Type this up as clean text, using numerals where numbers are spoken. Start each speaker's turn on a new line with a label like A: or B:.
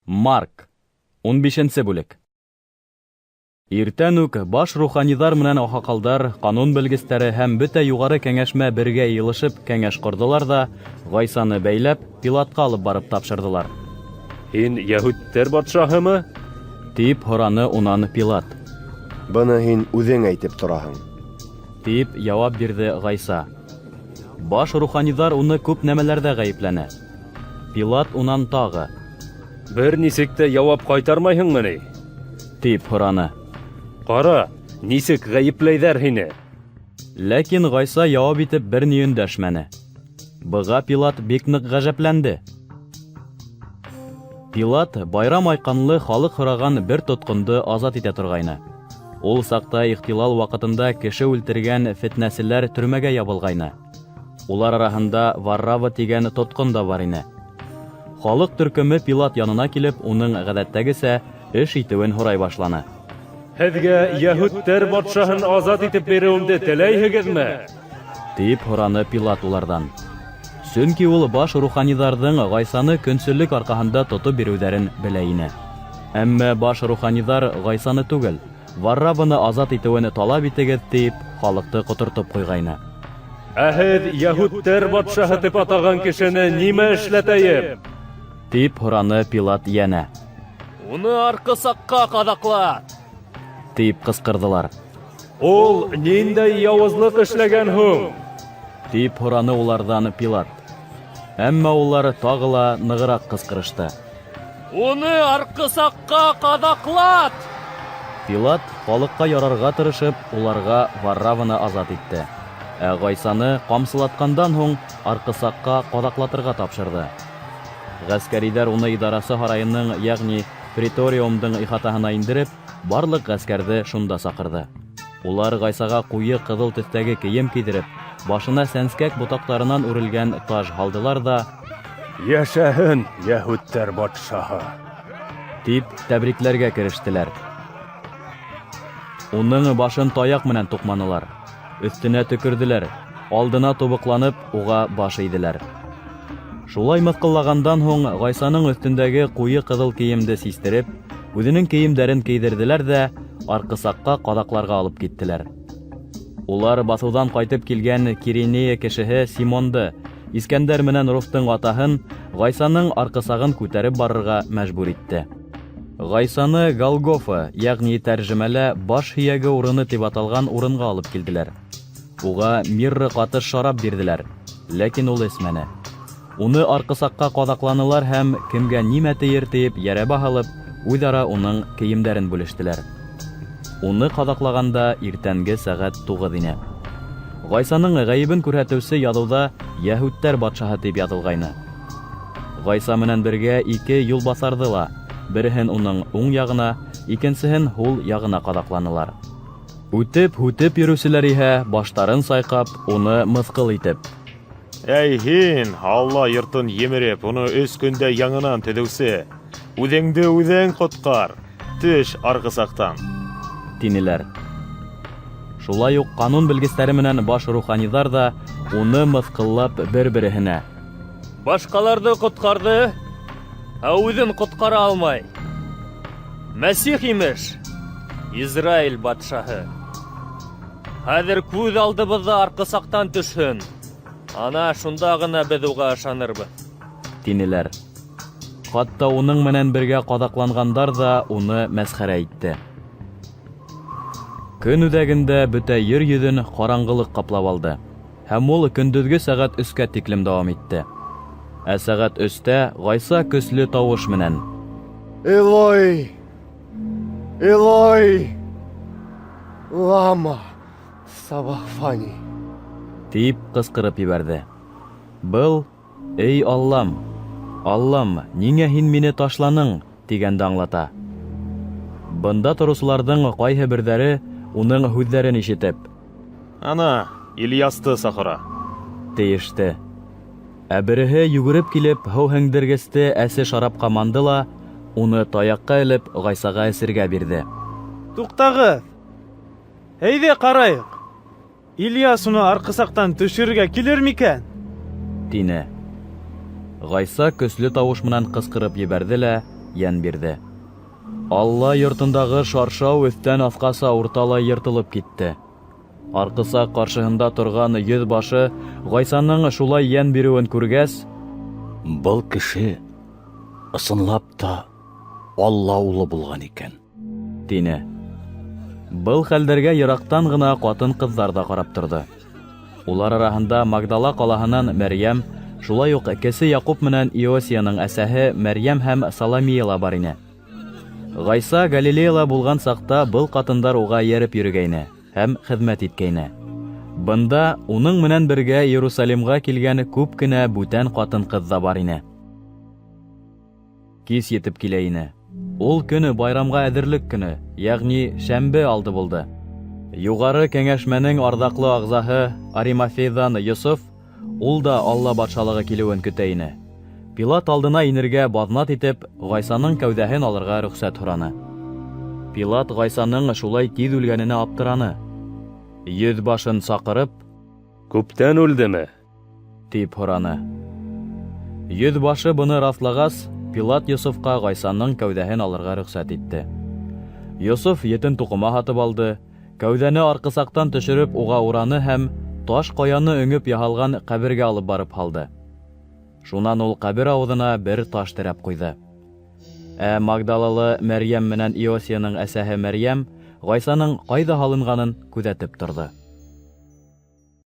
A: Марк. 15-нче бүлек. Иртән үк баш руханидар менән ахакалдар, канун белгечләре һәм бөтә югары кәңәшмә бергә йылышып кәңәш кордылар да, Гайсаны бәйләп Пилатка алып барып тапшырдылар.
B: Һин Яһүдтәр батшаһымы?
A: Дип һораны унан Пилат.
C: Быны һин үҙең әйтеп тораһың.
A: Дип җавап бирде Гайса. Баш руханидар уны күп нәмәләрдә гаепләнә. Пилат унан тагы.
B: Бер нисек тә җавап кайтармайһыңмы ни?
A: Дип һораны.
B: Кара, нисек гаепләйҙәр һине?
A: Ләкин Гайса җавап итеп бер ни өндәшмәне. Быга Пилат бик нык гаҗәпләнде. Пилат байрам айҡанлы халыҡ һораған бер тотҡонды азат итә торғайны. Ул саҡта ихтилал ваҡытында кеше үлтергән фетнәселәр төрмәгә ябылғайны. Улар араһында Варрава тигән тотҡон да бар ине. Халыҡ төркөмө Пилат янына килеп, уның ғәҙәттәгесә эш итеүен һорай башланы.
B: Һеҙгә Яһүдтәр батшаһын азат итеп биреүемде теләйһегеҙме?
A: Дип һораны Пилат уларҙан. Сөнки ул баш руханидарҙың Гайсаны көнсөллөк арҡаһында тотоп биреүҙәрен белә ине. Әммә баш руханидар Гайсаны түгел, Варраваны азат итеүен талап итегеҙ тип, халыҡты ҡотортоп ҡуйғайны.
B: Ә һеҙ Яһүдтәр батшаһы тип атаған кешене нимә эшләтәйем?
A: Дип һораны Пилат йәнә.
B: Уны арҡы саҡҡа ҡаҙаҡлат!
A: Дип ҡысҡырҙылар.
B: Ул ниндәй яуызлыҡ эшләгән һуң?
A: Дип һораны уларҙан Пилат. Әммә улар тағы ла нығыраҡ ҡысҡырышты.
B: Уны арҡы саҡҡа ҡаҙаҡлат!
A: Пилат халыҡҡа ярарға тырышып, уларға Варраваны азат итте. Ә Гайсаны ҡамсылатҡандан һуң арҡы саҡҡа ҡаҙаҡлатырға тапшырҙы. Ғәскәриләр уны идарасы һарайының, йәғни Приториумдың ихатаһына индереп, барлыҡ ғәскәрҙе шунда саҡырҙы. Улар Гайсаға ҡуйы ҡыҙыл төҫтәге кейем кейҙереп, башына сәнскәк ботаҡтарынан үрелгән таж һалдылар да
B: Йәшәһен Яһүдтәр батшаһы!
A: дип тәбрикләргә керештеләр. Уның башын таяҡ менән туҡманылар. Өҫтөнә төкөрҙөләр, алдына тубыҡланып, уға баш эйҙеләр. Шулай мыҫҡыллағандан һуң Гайсаның өҫтөндәге ҡуйы ҡыҙыл кейемде систереп, үҙенең кейемдәрен кейҙерҙеләр ҙә арҡы саҡҡа ҡаҙаҡларға алып киттеләр. Улар баҫыуҙан ҡайтып килгән Киринея кешеһе Симонды, Искәндәр менән Руфтың атаһын, Гайсаның арҡы сағын күтәреп барырға мәжбүр итте. Гайсаны Голгофа, йәғни тәржемәлә баш һөйәге урыны тип аталған урынға алып килделәр. Уға мирры ҡатыш шарап бирҙеләр, ләкин ул эсмәне. Уны арҡы саҡҡа ҡаҙаҡланылар һәм кемгә нимә тейер тиеп йәрәбә һалып, үҙ-ара уның кейемдәрен бүлештеләр. Уны ҡаҙаҡлағанда иртәнге сәғәт 9 ине. Гайсаның ғәйебен күрһәтеүсе яҙыуҙа Яһүдтәр батшаһы тип яҙылғайны. Гайса менән бергә 2 юлбаҫарҙы ла, береһен уның уң яғына, икенсеһен һул яғына ҡаҙаҡланылар. Үтеп-һүтеп йөрөүселәр иһә баштарын сайҡап, уны мыҫҡыл итеп:
D: Әй һин, Алла йортон емереп, уны 3 көндә яңынан төҙөүсе, үҙеңде үҙең ҡотҡар, төш арғы саҡтан,
A: тинеләр. Шулай уҡ ҡанун белгестәре менән баш руханидар да уны мыҫҡыллап бер-береһенә:
B: Башҡаларҙы ҡотҡарҙы, ә үҙен ҡотҡара алмай. Мәсих имеш, Израиль батшаһы. Хәҙер күҙ алдыбыҙҙа арҡы саҡтан төшһөн. Ана шунда ғына беҙ уға ышанырбыҙ.
A: Тинеләр. Хатта уның менән бергә ҡаҙаҡланғандар да уны мәсхәрә итте. Көн үҙәгендә бөтә ер йөҙөн ҡараңғылыҡ ҡаплап алды, һәм ул көндөҙгө сәғәт 3-кә тиклем дауам итте. Ә сәғәт 3-тә Гайса көслө тауыш менән:
C: Элой! Элой! Лама! Сабахфани!
A: Тип ҡысҡырып ебәрҙе. Был «Эй Аллам, Аллам, ниңә һин мине ташланың?» тигәнде аңлата. Бында торосуларҙың ҡайһы берҙәре уның һүҙҙәрен ишетеп:
D: Ана, Ильясты саҡыра,
A: тейеште. Ә береһе йүгереп килеп һыу һеңдергесте әсе шарапҡа манды ла, уны таяҡҡа элеп Гайсаға эсергә бирҙе.
E: Туҡтағыҙ! Әйҙә ҡарайыҡ! Ильяс уны арҡы саҡтан төшөргә килер микән?
A: Тине. Гайса көслө тауыш менән ҡысҡырып ебәрҙе лә йән бирҙе. Алла йортондағы шаршау өҫтән аҫҡаса урталай йыртылып китте. Арҡыса ҡаршыһында торған йөҙбашы Ғайсаның шулай йән биреүен күргәс,
F: Был кеше ысынлап та Алла улы булған икән.
A: тине. Был хәлдәргә йыраҡтан ғына ҡатын-ҡыҙҙар ҙа ҡарап торҙо. Улар араһында Магдала ҡалаһынан Мәрйәм, шулай уҡ кесе Яҡуп менән Иосияның әсәһе Мәрйәм һәм Саламия ла бар ине. Ғайса Галилеяла булған саҡта был ҡатындар уға йәреп йөрөгәйне һәм хеҙмәт иткәйне. Бында уның менән бергә Иерусалимға килгән күп кенә бүтән ҡатын-ҡыҙ ҙа бар ине. Кис етеп килә ине. Ул көнө байрамға әҙерлек көнө, йәғни шәмбе алды булды. Юғары кәңәшмәнең арҙаҡлы ағзаһы Аримафейҙан Йософ, ул да Алла батшалығы килеүен көтә ине. Пилат алдына инергә баҙнат итеп, Ғайсаның кәүҙәһен алырға рөхсәт һораны. Пилат Ғайсаның шулай тиҙ үлгәненә аптыраны. Йөҙбашын саҡырып,
B: Күптән үлдеме?
A: тип һораны. Йөҙбашы быны раҫлағас, Пилат Йософҡа Ғайсаның кәүҙәһен алырға рөхсәт итте. Йософ етен туҡыма һатып алды, кәүҙәне арҡысаҡтан төшөрөп уға ураны һәм таш ҡаяны өңөп яһалған ҡәбергә алып барып һалды. Шунан ул ҡәбер ауыҙына бер таш терәп ҡуйҙы. Ә Магдалалы Мәрйәм менән Иосияның әсәһе Мәрйәм Ғайсаның ҡайҙа һалынғанын күҙәтеп торҙо.